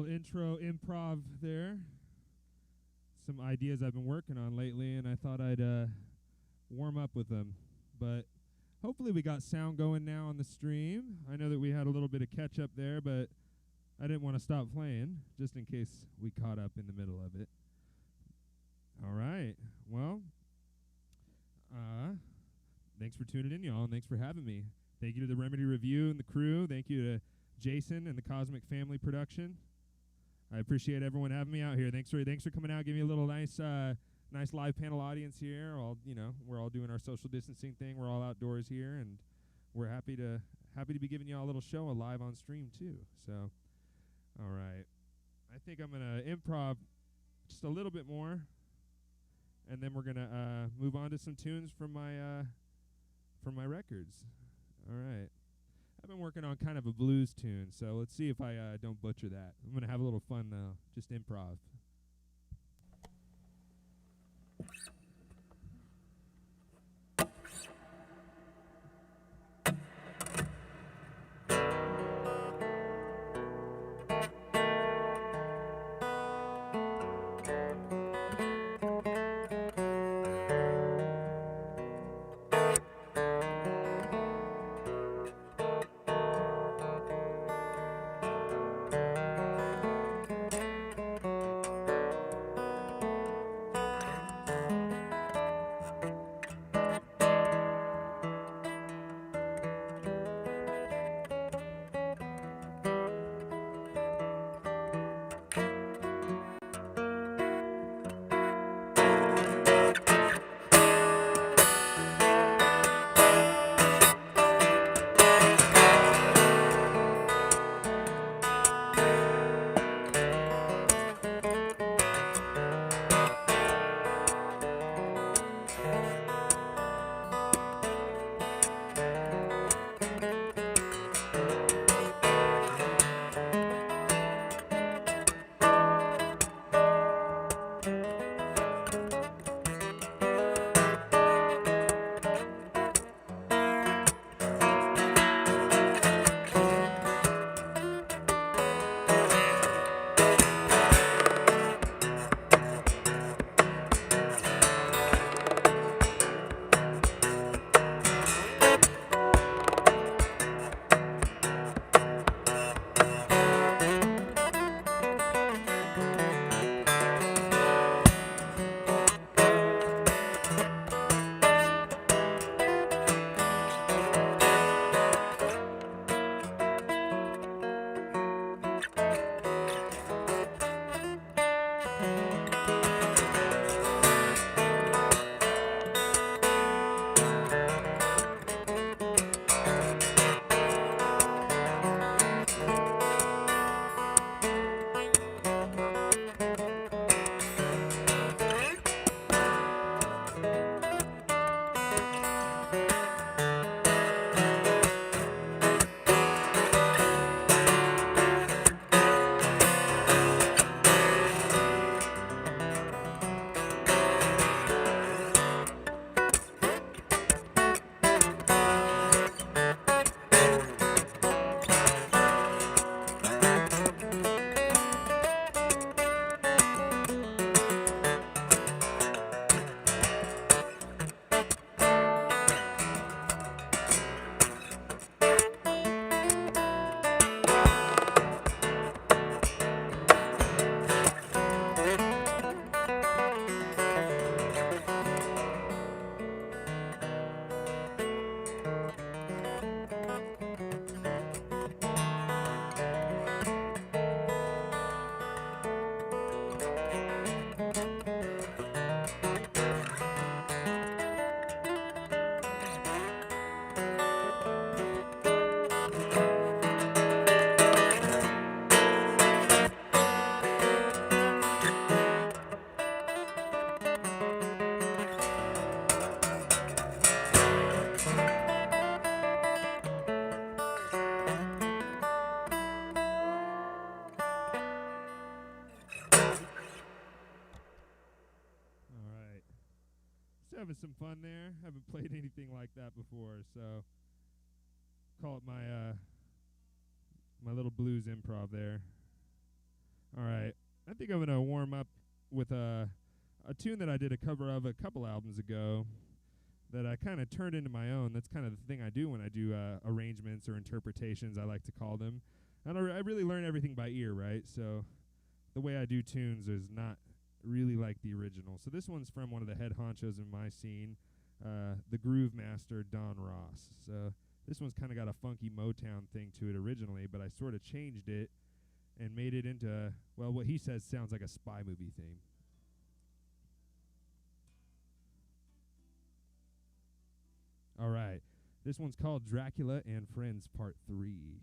intro improv there. Some ideas I've been working on lately, and I thought I'd warm up with them. But hopefully we got sound going now on the stream. I know that we had a little bit of catch up there, but I didn't want to stop playing just in case we caught up in the middle of it. All right. Well, thanks for tuning in, y'all, and thanks for having me. Thank you to the Remedy Revue and the crew. Thank you to Jason and the Cosmic Family Production. I appreciate everyone having me out here. Thanks for coming out. Give me a little nice live panel audience here. We're all doing our social distancing thing. We're all outdoors here, and we're happy to be giving y'all a little show live on stream too. So, all right. I think I'm gonna improv just a little bit more, and then we're gonna move on to some tunes from my records. All right. I've been working on kind of a blues tune, so let's see if I don't butcher that. I'm going to have a little fun now, just improv. Having some fun there. Haven't played anything like that before, so call it my my little blues improv there. All right. I think I'm going to warm up with a tune that I did a cover of a couple albums ago that I kind of turned into my own. That's kind of the thing I do when I do arrangements or interpretations, I like to call them. And I really learn everything by ear, right? So the way I do tunes is not really like the original. So this one's from one of the head honchos in my scene, the groove master, Don Ross. So this one's kind of got a funky Motown thing to it originally, but I sort of changed it and made it into, well, what he says sounds like a spy movie theme. All right. This one's called Dracula and Friends Part 3.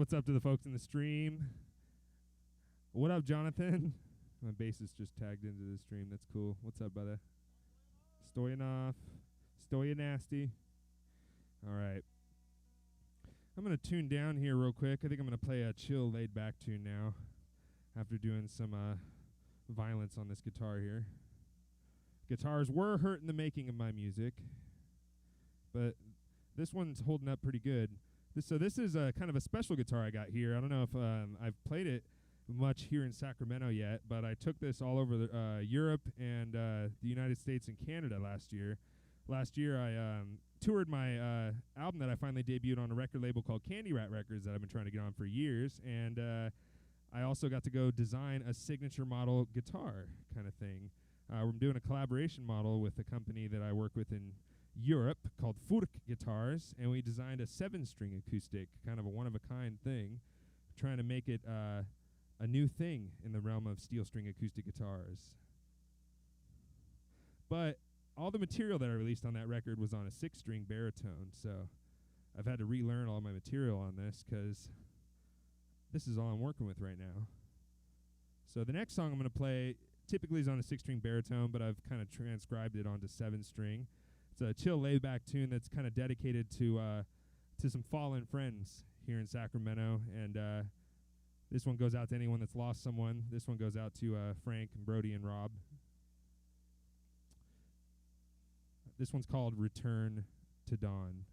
what's up to the folks in the stream? What up, Jonathan? My bassist just tagged into the stream. That's cool. What's up, brother? Stoyanov. Stoyanasty. All right. I'm going to tune down here real quick. I think I'm going to play a chill, laid-back tune now after doing some violence on this guitar here. Guitars were hurt in the making of my music, but this one's holding up pretty good. So this is kind of a special guitar I got here. I don't know if I've played it much here in Sacramento yet, but I took this all over Europe and the United States and Canada last year. Last year I toured my album that I finally debuted on a record label called Candy Rat Records that I've been trying to get on for years, and I also got to go design a signature model guitar kind of thing. We're doing a collaboration model with a company that I work with in Europe called Furk Guitars, and we designed a 7-string acoustic, kind of a one-of-a-kind thing, trying to make it a new thing in the realm of steel string acoustic guitars. But all the material that I released on that record was on a 6-string baritone, so I've had to relearn all my material on this because this is all I'm working with right now. So the next song I'm going to play typically is on a 6-string baritone, but I've kind of transcribed it onto 7-string. It's a chill, laid-back tune that's kind of dedicated to some fallen friends here in Sacramento, and this one goes out to anyone that's lost someone. This one goes out to Frank and Brody and Rob. This one's called Return to Dawn.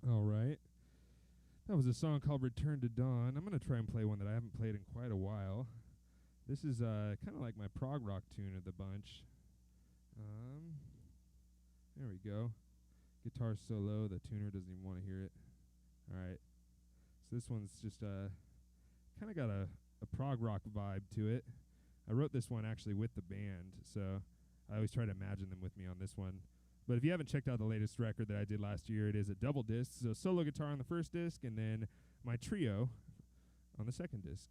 All right. That was a song called Return to Dawn. I'm going to try and play one that I haven't played in quite a while. This is kind of like my prog rock tune of the bunch. There we go. Guitar so low, the tuner doesn't even want to hear it. All right. So this one's just kind of got a prog rock vibe to it. I wrote this one actually with the band, so I always try to imagine them with me on this one. But if you haven't checked out the latest record that I did last year, it is a double disc, so solo guitar on the first disc, and then my trio on the second disc.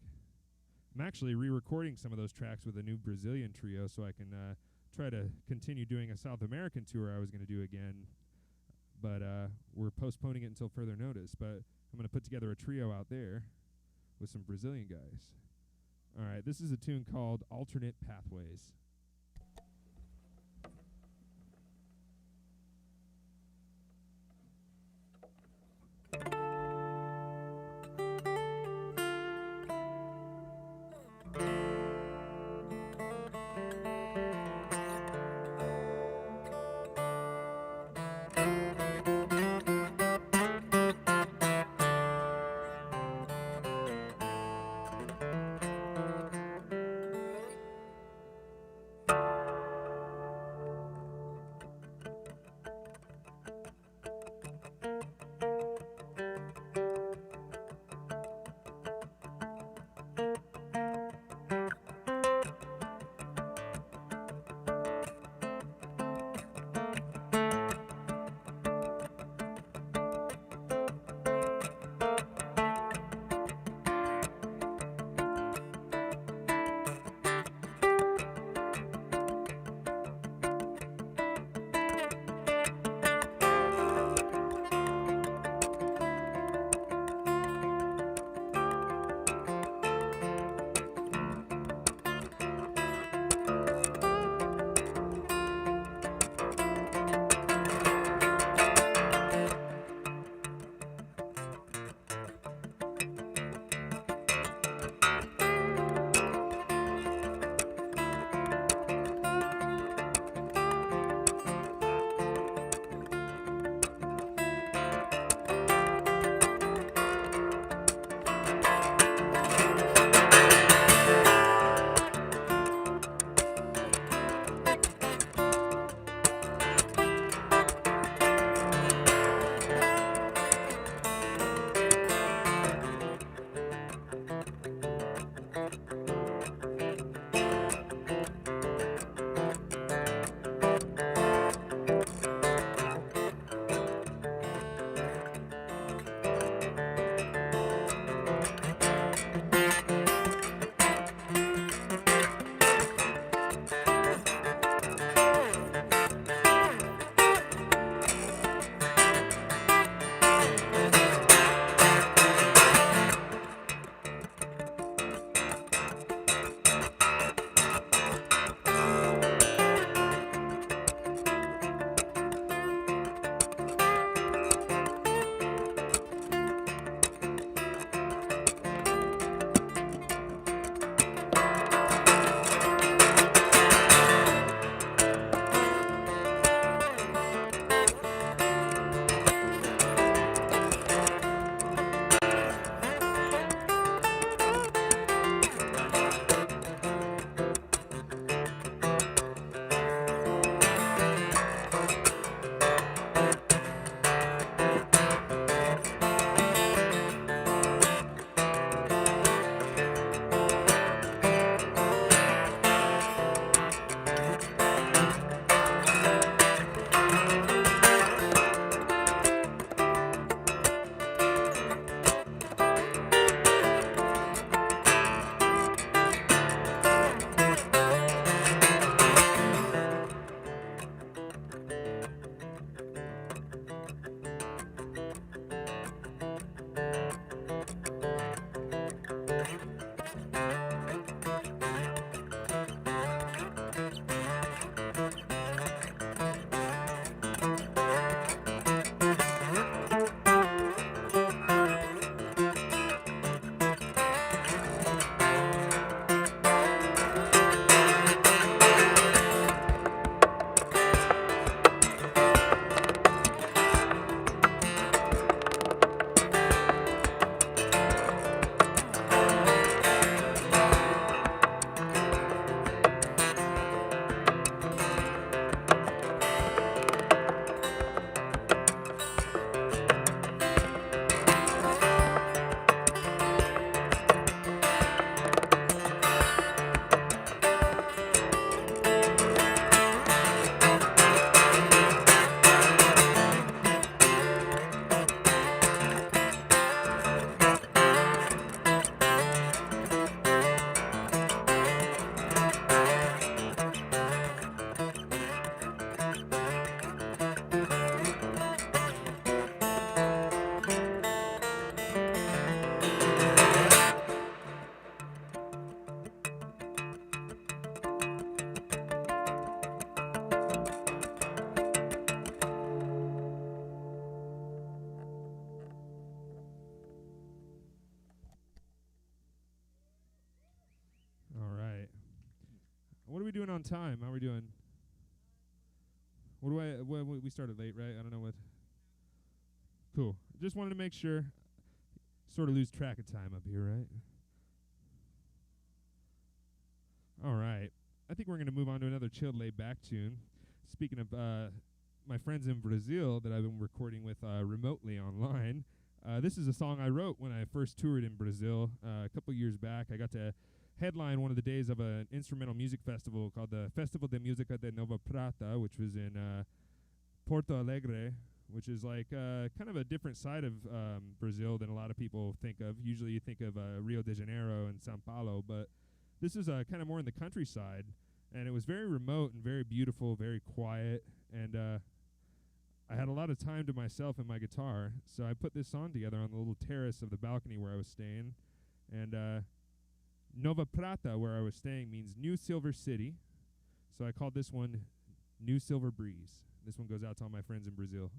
I'm actually re-recording some of those tracks with a new Brazilian trio, so I can try to continue doing a South American tour I was going to do again, but we're postponing it until further notice. But I'm going to put together a trio out there with some Brazilian guys. All right, this is a tune called Alternate Pathways. we doing on time? How are we doing? We started late, right? I don't know what. Cool. Just wanted to make sure. Sort of lose track of time up here, right? All right. I think we're going to move on to another chilled, laid-back tune. Speaking of my friends in Brazil that I've been recording with remotely online, this is a song I wrote when I first toured in Brazil a couple years back. I got to headline one of the days of an instrumental music festival called the Festival de Música de Nova Prata, which was in Porto Alegre, which is like kind of a different side of Brazil than a lot of people think of. Usually you think of Rio de Janeiro and São Paulo, but this is kind of more in the countryside, and it was very remote and very beautiful, very quiet, and I had a lot of time to myself and my guitar, so I put this song together on the little terrace of the balcony where I was staying, and Nova Prata, where I was staying, means New Silver City, so I called this one New Silver Breeze. This one goes out to all my friends in Brazil.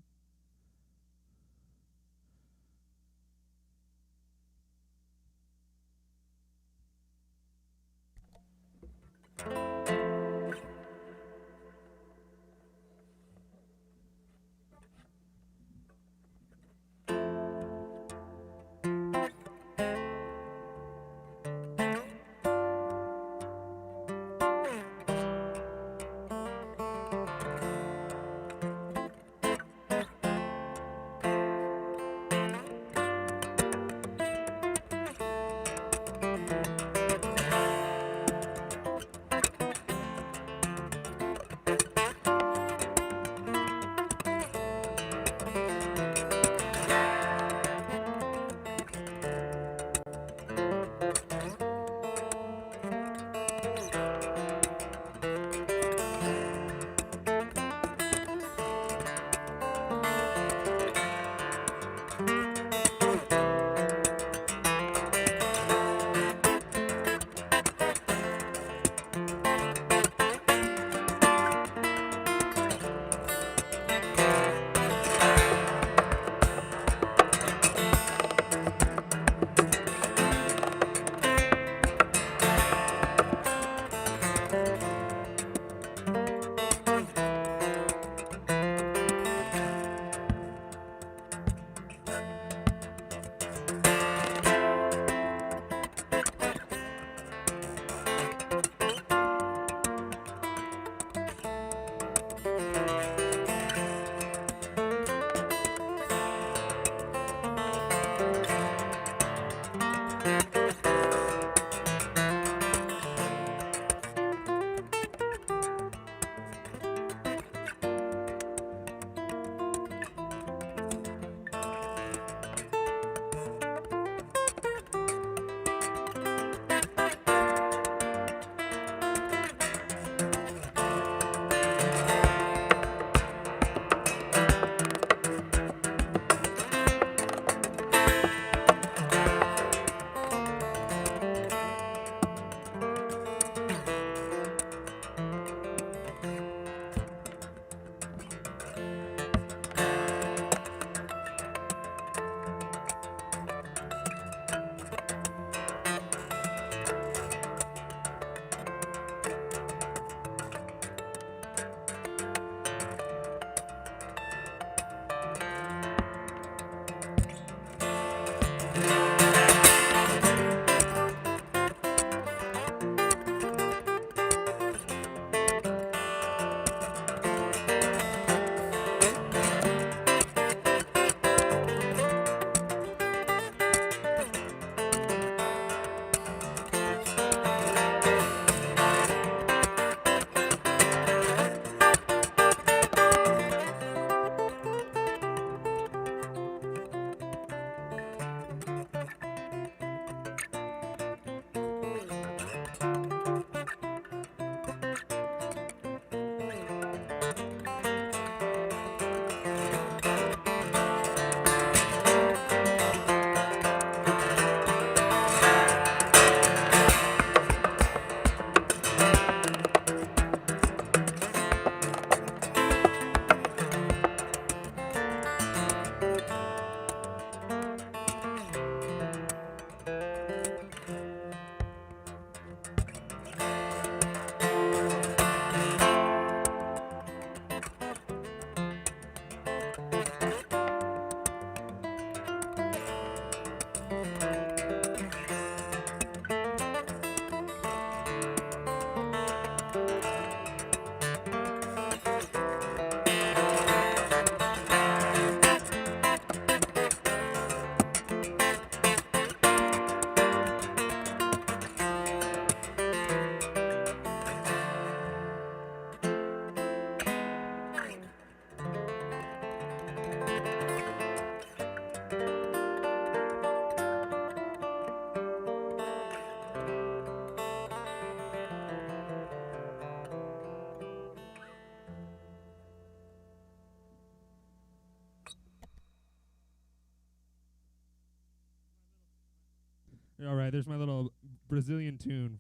All right, there's my little Brazilian tune.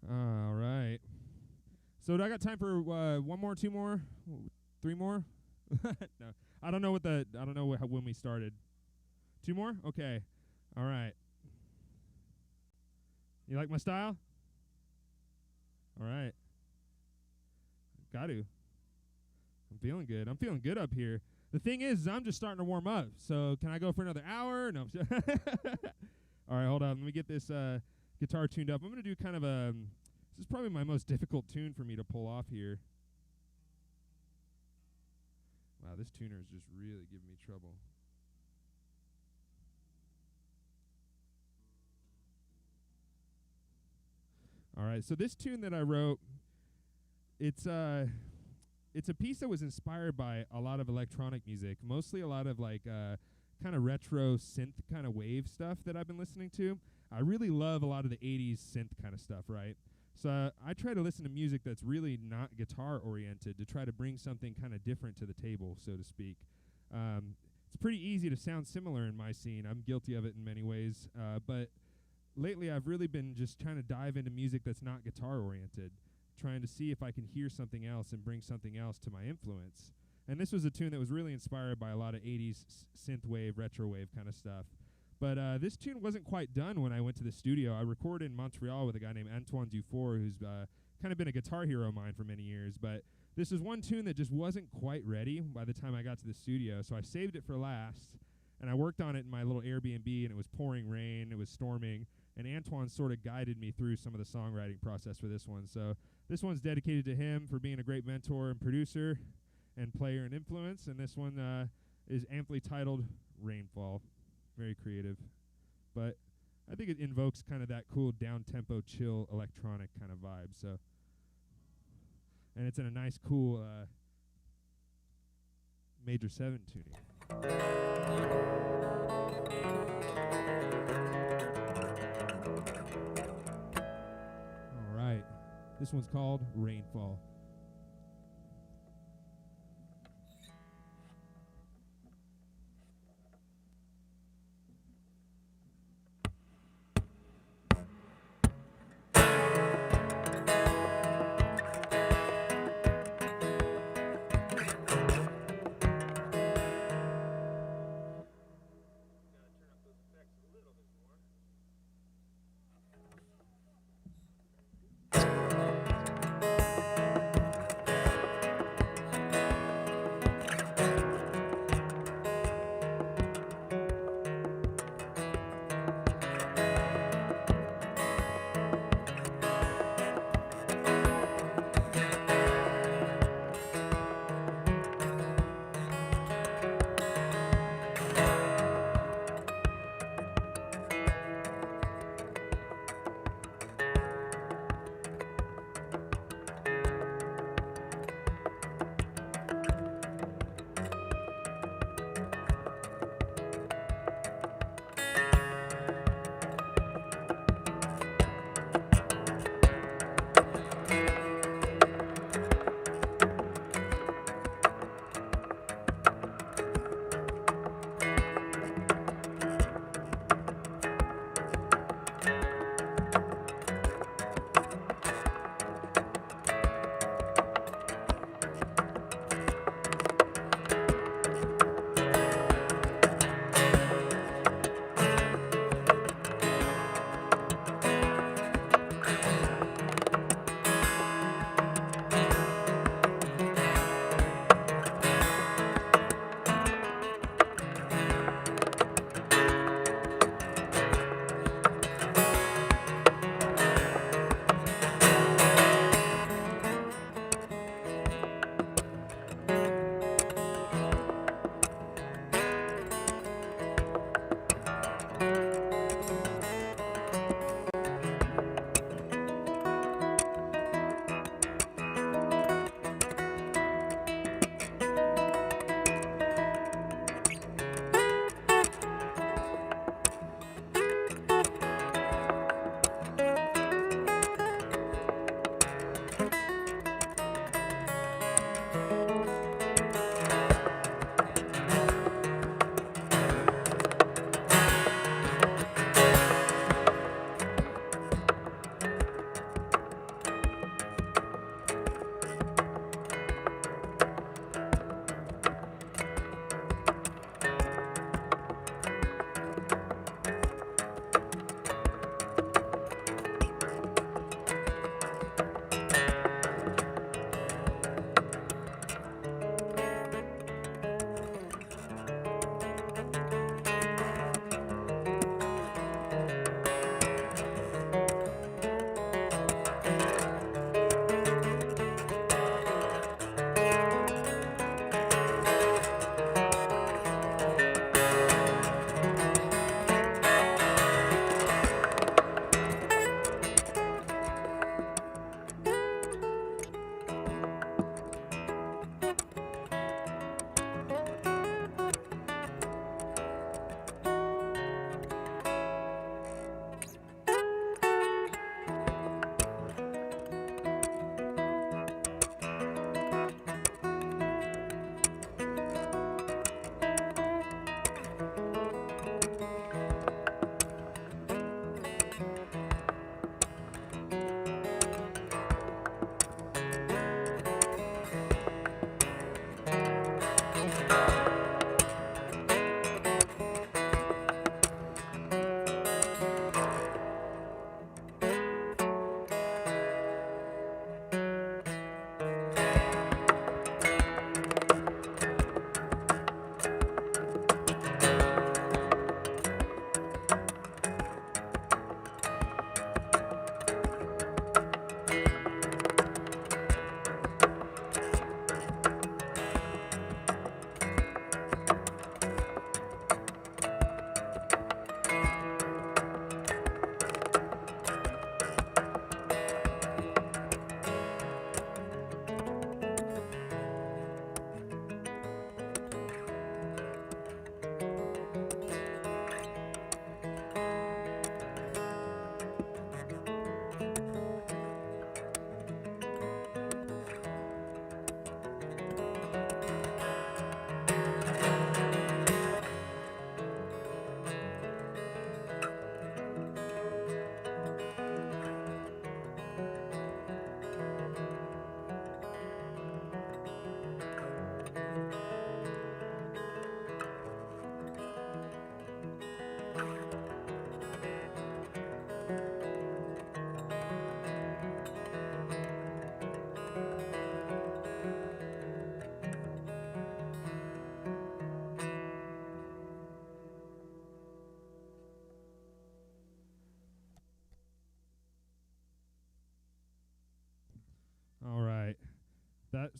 All right. So do I got time for one more, two more, three more? No, I don't know when we started. Two more? Okay. All right. You like my style? All right. Got to. I'm feeling good. I'm feeling good up here. The thing is I'm just starting to warm up. So can I go for another hour? No. All right, hold on. Let me get this guitar tuned up. I'm going to do kind of this is probably my most difficult tune for me to pull off here. Wow, this tuner is just really giving me trouble. All right, so this tune that I wrote, it's a piece that was inspired by a lot of electronic music, mostly a lot of like kind of retro synth kind of wave stuff that I've been listening to. I really love a lot of the 80s synth kind of stuff, right? So I try to listen to music that's really not guitar oriented to try to bring something kind of different to the table, so to speak. It's pretty easy to sound similar in my scene. I'm guilty of it in many ways, but lately I've really been just trying to dive into music that's not guitar oriented, trying to see if I can hear something else and bring something else to my influence. And this was a tune that was really inspired by a lot of 80s synth wave, retro wave kind of stuff. But this tune wasn't quite done when I went to the studio. I recorded in Montreal with a guy named Antoine Dufour, who's kind of been a guitar hero of mine for many years. But this is one tune that just wasn't quite ready by the time I got to the studio, so I saved it for last. And I worked on it in my little Airbnb, and it was pouring rain, it was storming, and Antoine sort of guided me through some of the songwriting process for this one. So this one's dedicated to him for being a great mentor and producer and player and influence, and this one is amply titled Rainfall. Very creative. But I think it invokes kind of that cool down-tempo, chill, electronic kind of vibe. So, and it's in a nice, cool major 7 tuning. All right. This one's called Rainfall.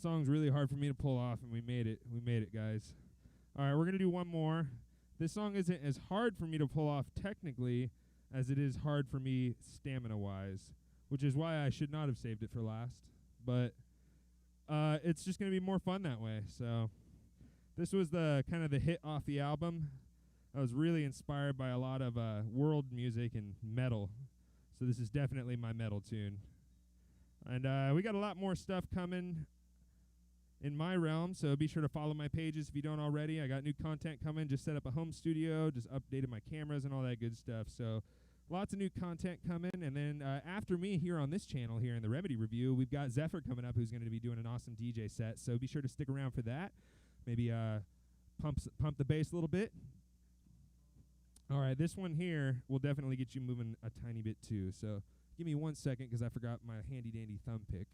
song's really hard for me to pull off, and we made it. We made it, guys. All right, we're going to do one more. This song isn't as hard for me to pull off technically as it is hard for me stamina-wise, which is why I should not have saved it for last. But it's just going to be more fun that way. So this was the kind of the hit off the album. I was really inspired by a lot of world music and metal. So this is definitely my metal tune. And we got a lot more stuff coming in my realm, so be sure to follow my pages if you don't already. I got new content coming. Just set up a home studio, just updated my cameras and all that good stuff. So lots of new content coming. And then after me here on this channel here in the Remedy Review, we've got Zephyr coming up who's going to be doing an awesome DJ set. So be sure to stick around for that. Maybe pump the bass a little bit. All right, this one here will definitely get you moving a tiny bit too. So give me 1 second because I forgot my handy-dandy thumb pick.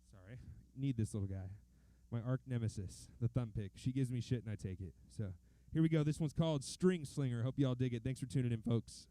Sorry, need this little guy. My arch nemesis, the thumb pick. She gives me shit and I take it. So here we go. This one's called String Slinger. Hope you all dig it. Thanks for tuning in, folks.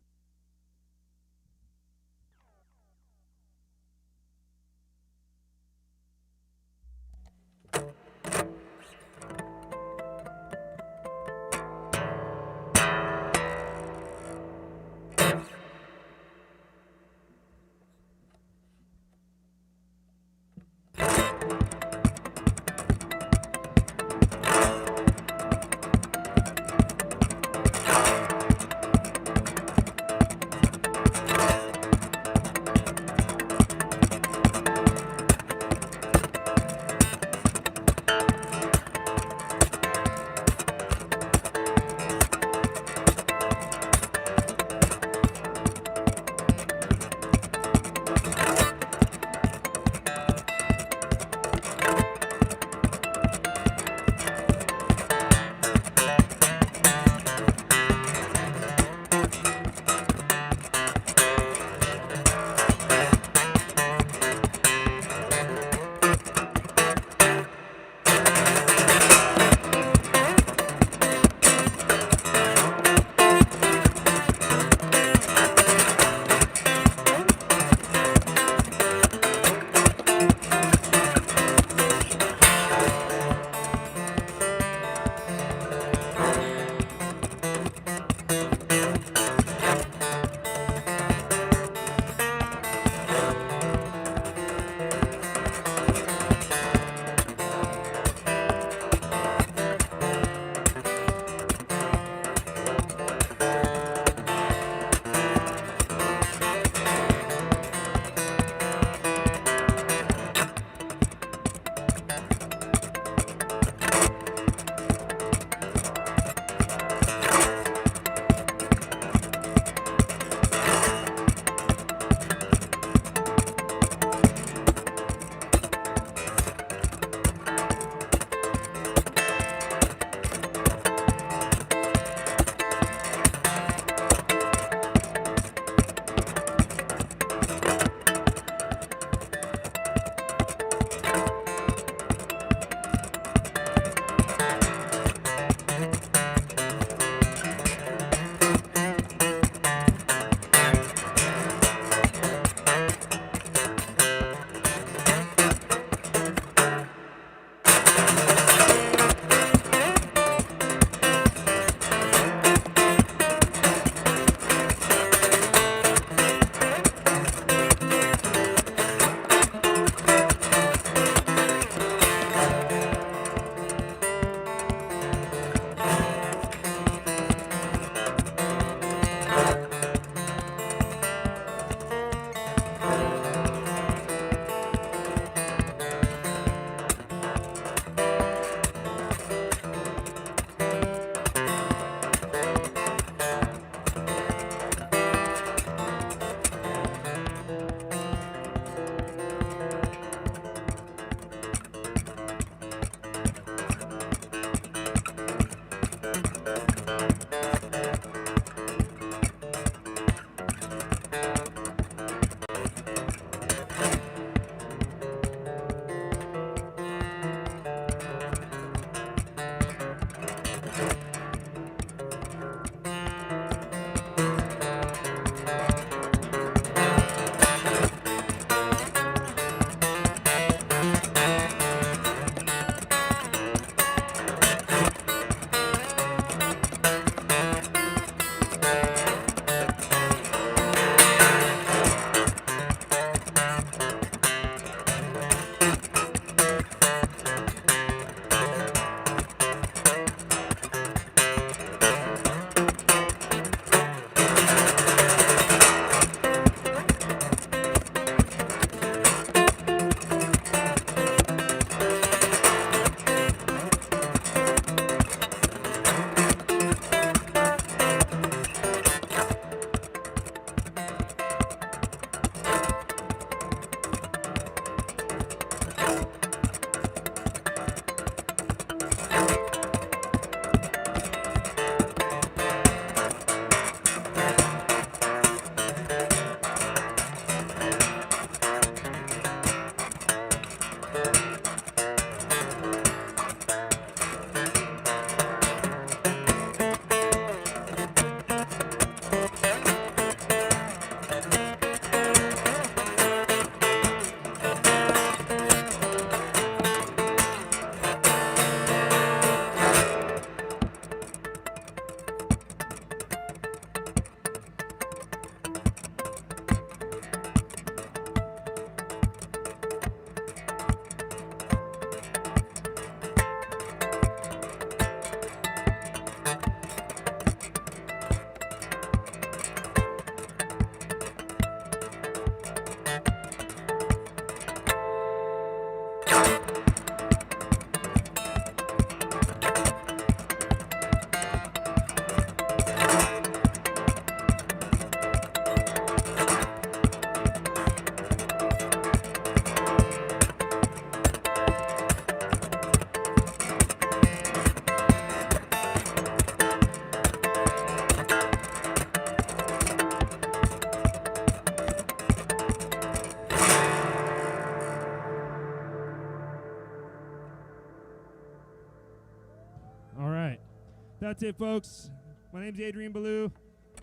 That's it, folks. My name's Adrian Bellue,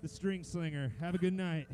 the String Slinger. Have a good night.